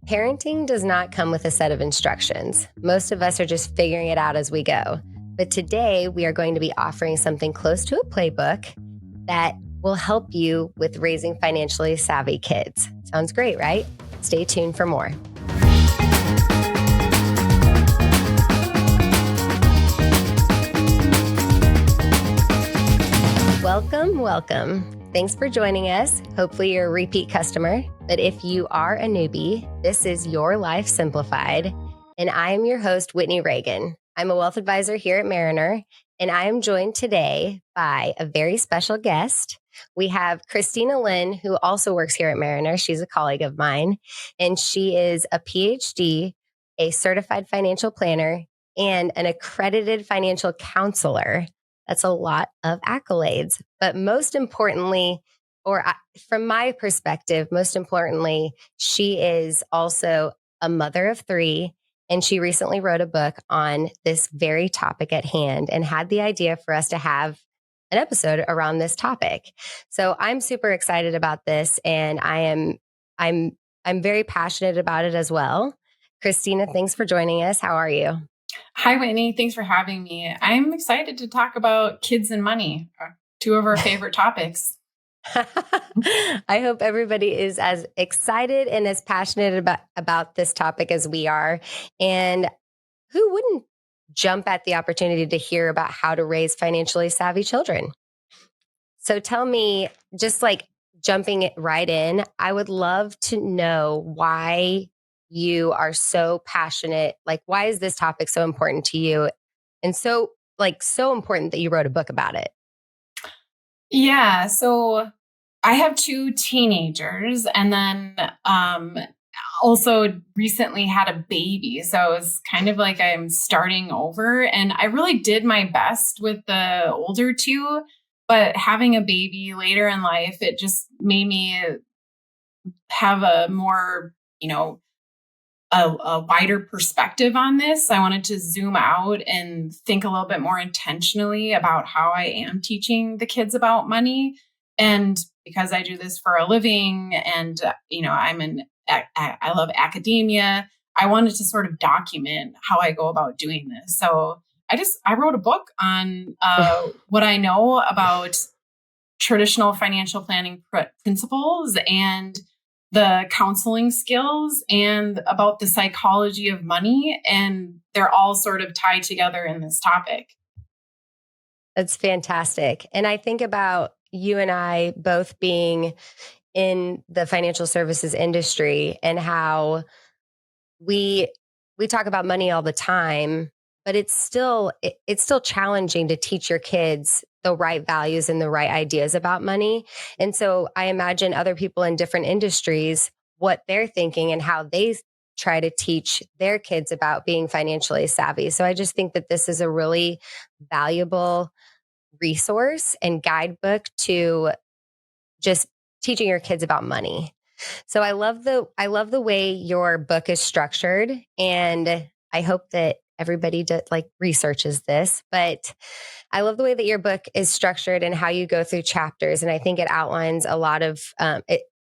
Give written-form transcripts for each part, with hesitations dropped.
Parenting does not come with a set of instructions. Most of us are just figuring it out as we go. But today we are going to be offering something close to a playbook that will help you with raising financially savvy kids. Sounds great, right? Stay tuned for more. Welcome. Thanks for joining us. Hopefully you're a repeat customer, but if you are a newbie, this is Your Life Simplified, and I am your host, Whitney Reagan. I'm a wealth advisor here at Mariner, and I am joined today by a very special guest. We have Christina Lynn, who also works here at Mariner. She's a colleague of mine, and she is a Ph.D., a certified financial planner, and an accredited financial counselor. That's a lot of accolades. But most importantly, from my perspective, most importantly, she is also a mother of three. And she recently wrote a book on this very topic at hand and had the idea for us to have an episode around this topic. So I'm super excited about this, and I'm very passionate about it as well. Christina, thanks for joining us. How are you? Hi, Whitney. Thanks for having me. I'm excited to talk about kids and money, two of our favorite topics. I hope everybody is as excited and as passionate about this topic as we are. And who wouldn't jump at the opportunity to hear about how to raise financially savvy children? So tell me, just like jumping it right in, I would love to know why you are so passionate. Like, why is this topic so important to you? And so important that you wrote a book about it. Yeah. So I have two teenagers, and then also recently had a baby. So it was kind of like I'm starting over, and I really did my best with the older two, but having a baby later in life, it just made me have a more, a wider perspective on this. I wanted to zoom out and think a little bit more intentionally about how I am teaching the kids about money. And because I do this for a living, and I love academia, I wanted to sort of document how I go about doing this. So I wrote a book on what I know about traditional financial planning principles and the counseling skills and about the psychology of money. And they're all sort of tied together in this topic. That's fantastic. And I think about you and I both being in the financial services industry and how we talk about money all the time, but it's still challenging to teach your kids the right values and the right ideas about money. And so I imagine other people in different industries, what they're thinking and how they try to teach their kids about being financially savvy. So I just think that this is a really valuable resource and guidebook to just teaching your kids about money. So I love the way your book is structured, and I hope that everybody researches this, but I love the way that your book is structured and how you go through chapters. And I think it outlines a lot of,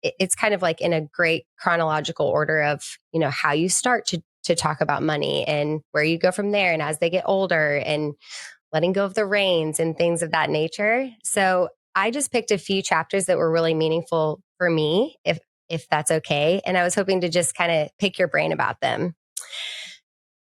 it's kind of like in a great chronological order of, how you start to talk about money and where you go from there. And as they get older and letting go of the reins and things of that nature. So I just picked a few chapters that were really meaningful for me, if that's okay. And I was hoping to just kind of pick your brain about them.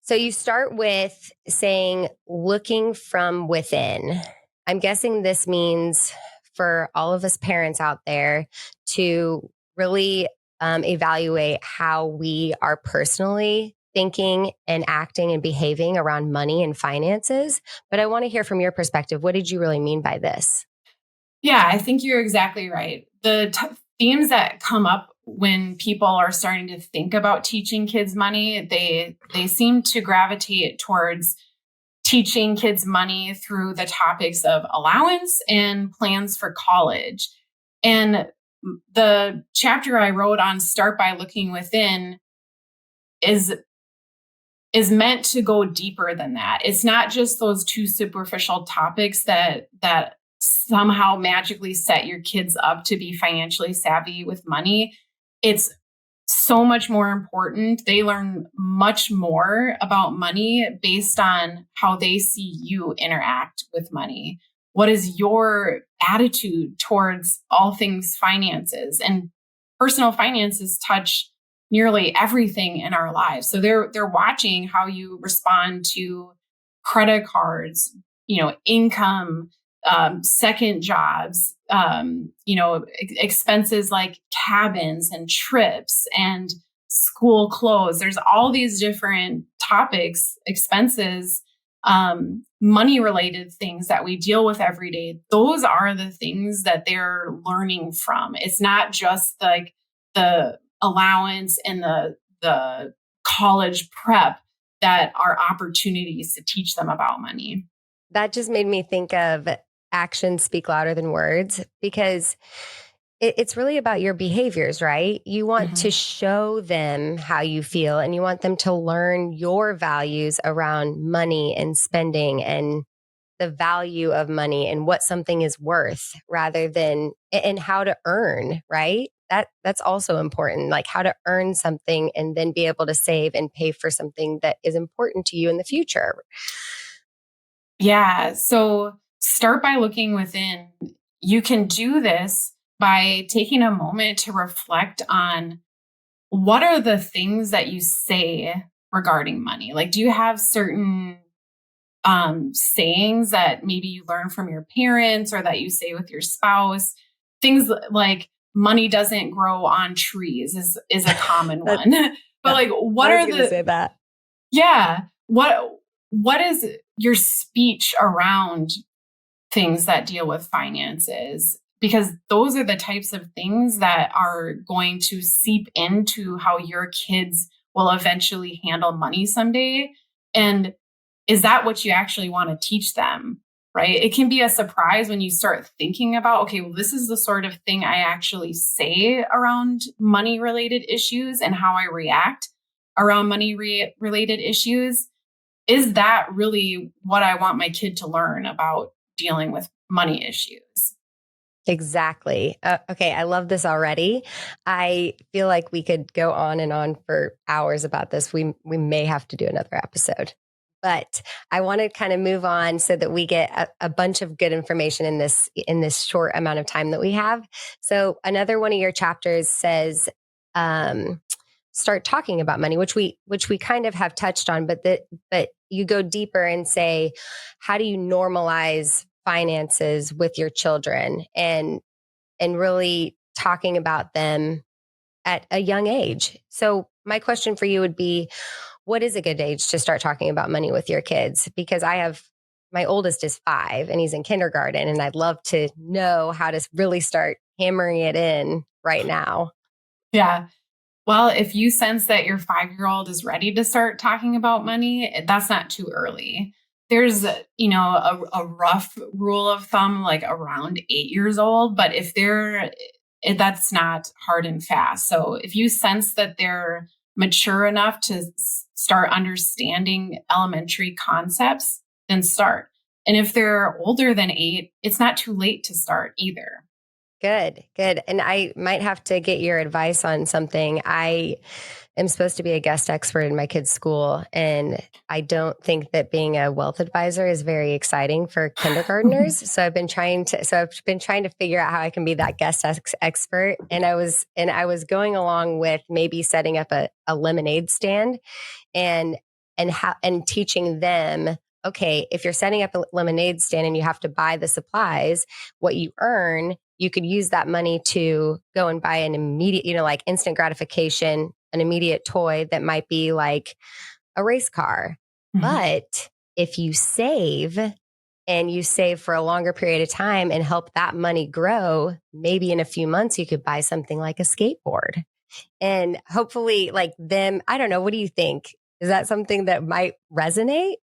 So you start with saying, looking from within. I'm guessing this means for all of us parents out there to really evaluate how we are personally thinking and acting and behaving around money and finances. But I want to hear from your perspective. What did you really mean by this? Yeah, I think you're exactly right. The themes that come up when people are starting to think about teaching kids money, they seem to gravitate towards teaching kids money through the topics of allowance and plans for college. And the chapter I wrote on Start by Looking Within is meant to go deeper than that. It's not just those two superficial topics that somehow magically set your kids up to be financially savvy with money. It's so much more important. They learn much more about money based on how they see you interact with money. What is your attitude towards all things finances? And personal finances touch nearly everything in our lives. So they're watching how you respond to credit cards, income, second jobs, expenses like cabins and trips and school clothes. There's all these different topics, expenses, money related things that we deal with every day. Those are the things that they're learning from. It's not just like the allowance and the college prep that are opportunities to teach them about money. That just made me think of actions speak louder than words, because it's really about your behaviors, right? You want to show them how you feel, and you want them to learn your values around money and spending and the value of money and what something is worth, rather than, and how to earn, right? That's also important, like how to earn something and then be able to save and pay for something that is important to you in the future. Yeah. So start by looking within. You can do this by taking a moment to reflect on what are the things that you say regarding money. Like, do you have certain sayings that maybe you learn from your parents or that you say with your spouse? Things like money doesn't grow on trees is a common one. But like, what I are was going to the say that. yeah? What is your speech around things that deal with finances? Because those are the types of things that are going to seep into how your kids will eventually handle money someday. And is that what you actually want to teach them? Right? It can be a surprise when you start thinking about, okay, well, this is the sort of thing I actually say around money related issues and how I react around money related issues. Is that really what I want my kid to learn about dealing with money issues? Exactly. Okay, I love this already. I feel like we could go on and on for hours about this. We may have to do another episode. But I want to kind of move on so that we get a bunch of good information in this short amount of time that we have. So another one of your chapters says, start talking about money, which we kind of have touched on, but you go deeper and say, how do you normalize finances with your children, and really talking about them at a young age. So my question for you would be, what is a good age to start talking about money with your kids? Because my oldest is 5 and he's in kindergarten, and I'd love to know how to really start hammering it in right now. Yeah. Well, if you sense that your 5-year-old is ready to start talking about money, that's not too early. There's, a rough rule of thumb, like around 8 years old, but that's not hard and fast. So if you sense that they're mature enough to start understanding elementary concepts, then start. And if they're older than 8, it's not too late to start either. Good. And I might have to get your advice on something. I am supposed to be a guest expert in my kids' school, and I don't think that being a wealth advisor is very exciting for kindergartners. So I've been trying to figure out how I can be that guest expert. And I was going along with maybe setting up a lemonade stand and teaching them, okay, if you're setting up a lemonade stand and you have to buy the supplies, what you earn, you could use that money to go and buy an immediate, like instant gratification, an immediate toy that might be like a race car. Mm-hmm. But if you save, and you save for a longer period of time and help that money grow, maybe in a few months, you could buy something like a skateboard. And hopefully, like them, I don't know, what do you think? Is that something that might resonate?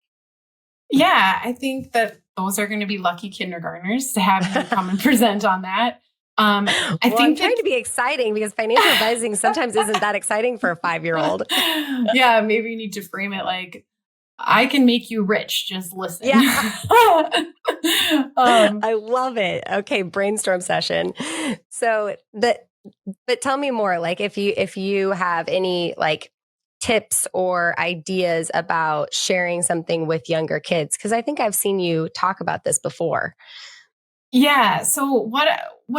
Yeah, I think that those are going to be lucky kindergartners to have you come and present on that. I'm trying to be exciting, because financial advising sometimes isn't that exciting for a 5-year-old. Yeah, maybe you need to frame it like, I can make you rich. Just listen. Yeah. I love it. Okay, brainstorm session. So But tell me more, like if you have any like tips or ideas about sharing something with younger kids, because I think I've seen you talk about this before. Yeah. So what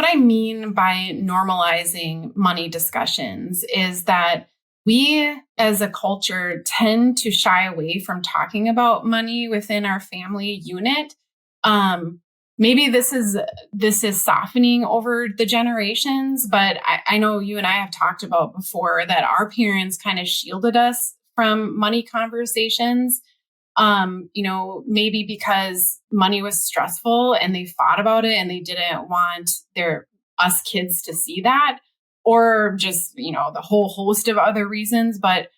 I mean by normalizing money discussions is that we as a culture tend to shy away from talking about money within our family unit. Um, Maybe this is softening over the generations, but I know you and I have talked about before that our parents kind of shielded us from money conversations, maybe because money was stressful and they thought about it and they didn't want their us kids to see that, or just, the whole host of other reasons. But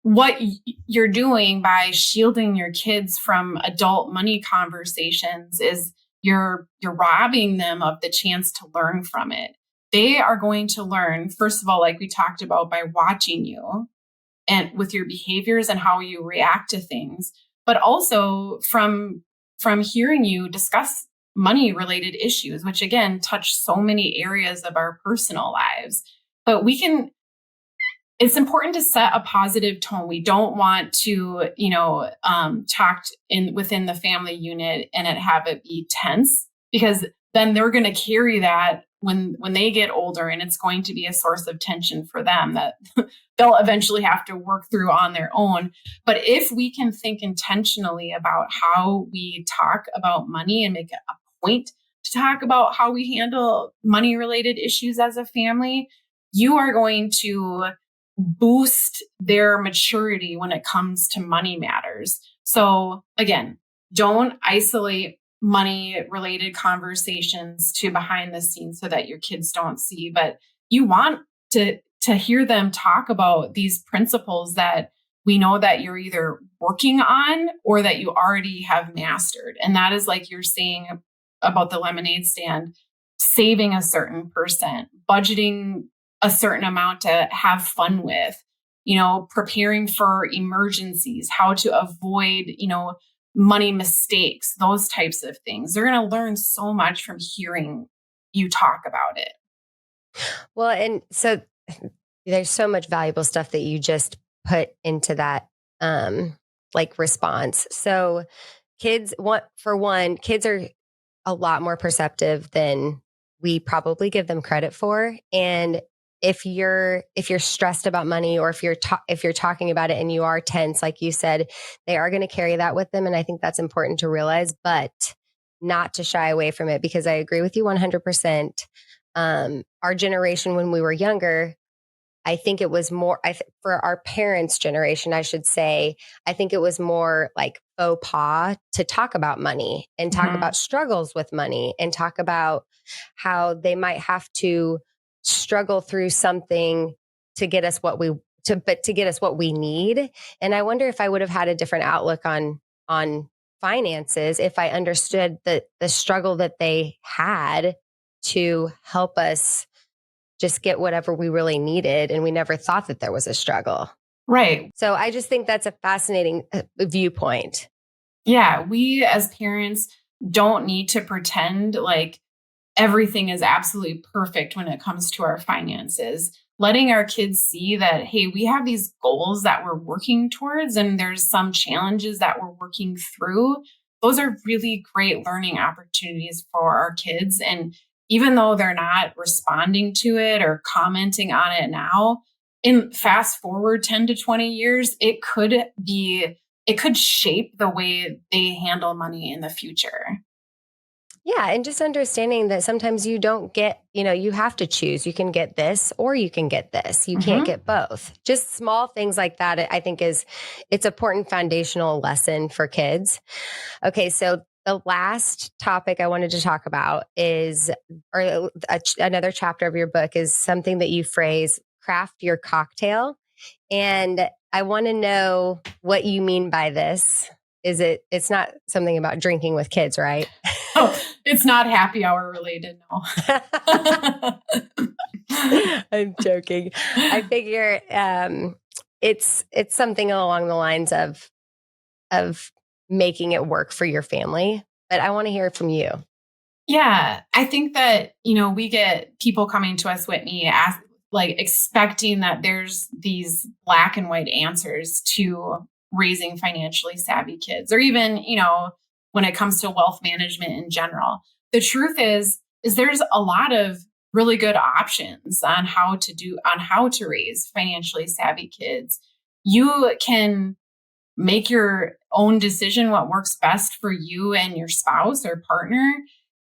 what you're doing by shielding your kids from adult money conversations is you're robbing them of the chance to learn from it. They are going to learn, first of all, like we talked about, by watching you and with your behaviors and how you react to things, but also from hearing you discuss money related issues, which again touch so many areas of our personal lives. But it's important to set a positive tone. We don't want to, talk in within the family unit and have it be tense, because then they're going to carry that when they get older, and it's going to be a source of tension for them that they'll eventually have to work through on their own. But if we can think intentionally about how we talk about money and make it a point to talk about how we handle money related issues as a family, you are going to boost their maturity when it comes to money matters. So again, don't isolate money related conversations to behind the scenes so that your kids don't see, but you want to hear them talk about these principles that we know that you're either working on or that you already have mastered. And that is, like you're saying about the lemonade stand, saving a certain percent, budgeting a certain amount to have fun with, preparing for emergencies, how to avoid, money mistakes, those types of things. They're going to learn so much from hearing you talk about it. Well, and so there's so much valuable stuff that you just put into that like response. So kids want, for one, kids are a lot more perceptive than we probably give them credit for. And if you're stressed about money, or if you're talking about it and you are tense, like you said, they are going to carry that with them. And I think that's important to realize, but not to shy away from it, because I agree with you 100%. Our generation, when we were younger, I think it was more, for our parents' generation, I should say, I think it was more like faux pas to talk about money and talk about struggles with money and talk about how they might have to struggle through something to get us to get us what we need. And I wonder if I would have had a different outlook on finances if I understood the struggle that they had to help us just get whatever we really needed. And we never thought that there was a struggle. Right. So I just think that's a fascinating viewpoint. Yeah. We as parents don't need to pretend like everything is absolutely perfect when it comes to our finances. Letting our kids see that, hey, we have these goals that we're working towards, and there's some challenges that we're working through. Those are really great learning opportunities for our kids. And even though they're not responding to it or commenting on it now, in fast forward 10 to 20 years, it could shape the way they handle money in the future. Yeah. And just understanding that sometimes you don't get, you have to choose. You can get this or you can get this. You can't get both. Just small things like that, I think it's important foundational lesson for kids. Okay. So the last topic I wanted to talk about is, or another chapter of your book is something that you phrase, craft your cocktail. And I want to know what you mean by this. It's not something about drinking with kids, right? Oh, it's not happy hour related. No. I'm joking. I figure it's something along the lines of making it work for your family. But I want to hear from you. Yeah, I think that, we get people coming to us, Whitney, expecting that there's these black and white answers to raising financially savvy kids, or even, when it comes to wealth management in general. The truth is there's a lot of really good options on how to raise financially savvy kids. You can make your own decision what works best for you and your spouse or partner.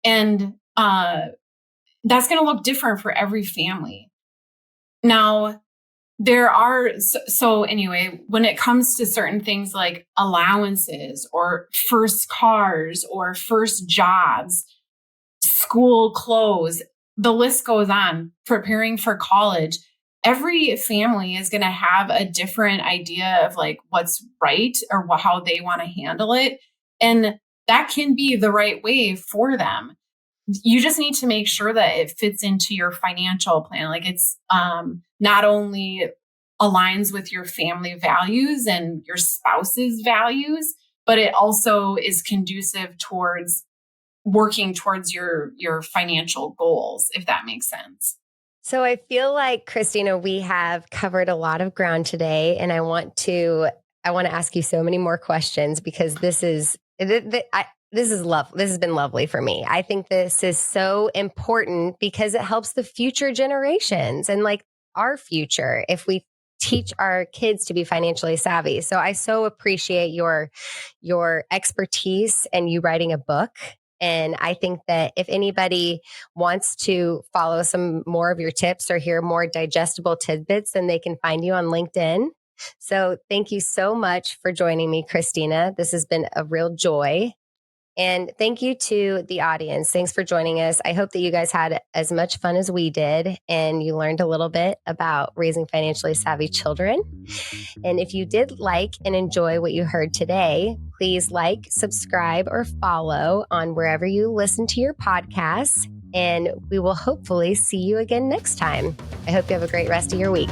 And that's going to look different for every family. Now, anyway, when it comes to certain things like allowances or first cars or first jobs, school clothes, the list goes on, preparing for college, every family is going to have a different idea of like what's right or how they want to handle it. And that can be the right way for them. You just need to make sure that it fits into your financial plan. Like it's not only aligns with your family values and your spouse's values, but it also is conducive towards working towards your financial goals, if that makes sense. So I feel like, Christina, we have covered a lot of ground today, and I want to ask you so many more questions because this is love. This has been lovely for me. I think this is so important because it helps the future generations and like our future if we teach our kids to be financially savvy. So I so appreciate your expertise and you writing a book. And I think that if anybody wants to follow some more of your tips or hear more digestible tidbits, then they can find you on LinkedIn. So thank you so much for joining me, Christina. This has been a real joy. And thank you to the audience. Thanks for joining us. I hope that you guys had as much fun as we did and you learned a little bit about raising financially savvy children. And if you did like and enjoy what you heard today, please like, subscribe, or follow on wherever you listen to your podcasts. And we will hopefully see you again next time. I hope you have a great rest of your week.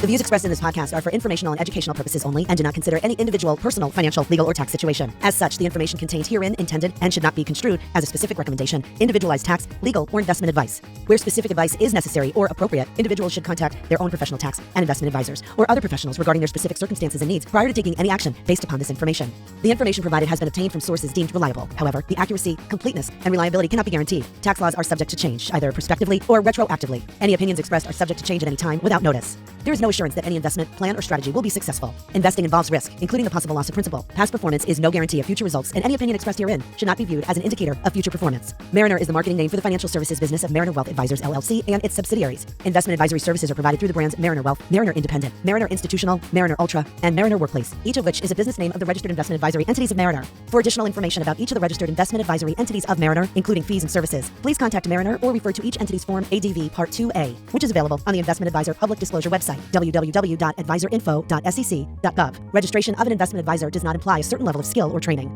The views expressed in this podcast are for informational and educational purposes only and do not consider any individual, personal, financial, legal, or tax situation. As such, the information contained herein intended and should not be construed as a specific recommendation, individualized tax, legal, or investment advice. Where specific advice is necessary or appropriate, individuals should contact their own professional tax and investment advisors or other professionals regarding their specific circumstances and needs prior to taking any action based upon this information. The information provided has been obtained from sources deemed reliable. However, the accuracy, completeness, and reliability cannot be guaranteed. Tax laws are subject to change, either prospectively or retroactively. Any opinions expressed are subject to change at any time without notice. There is no assurance that any investment, plan, or strategy will be successful. Investing involves risk, including the possible loss of principal. Past performance is no guarantee of future results, and any opinion expressed herein should not be viewed as an indicator of future performance. Mariner is the marketing name for the financial services business of Mariner Wealth Advisors, LLC, and its subsidiaries. Investment advisory services are provided through the brands Mariner Wealth, Mariner Independent, Mariner Institutional, Mariner Ultra, and Mariner Workplace, each of which is a business name of the registered investment advisory entities of Mariner. For additional information about each of the registered investment advisory entities of Mariner, including fees and services, please contact Mariner or refer to each entity's Form ADV Part 2A, which is available on the Investment Advisor Public Disclosure website, www.advisorinfo.sec.gov. Registration of an investment advisor does not imply a certain level of skill or training.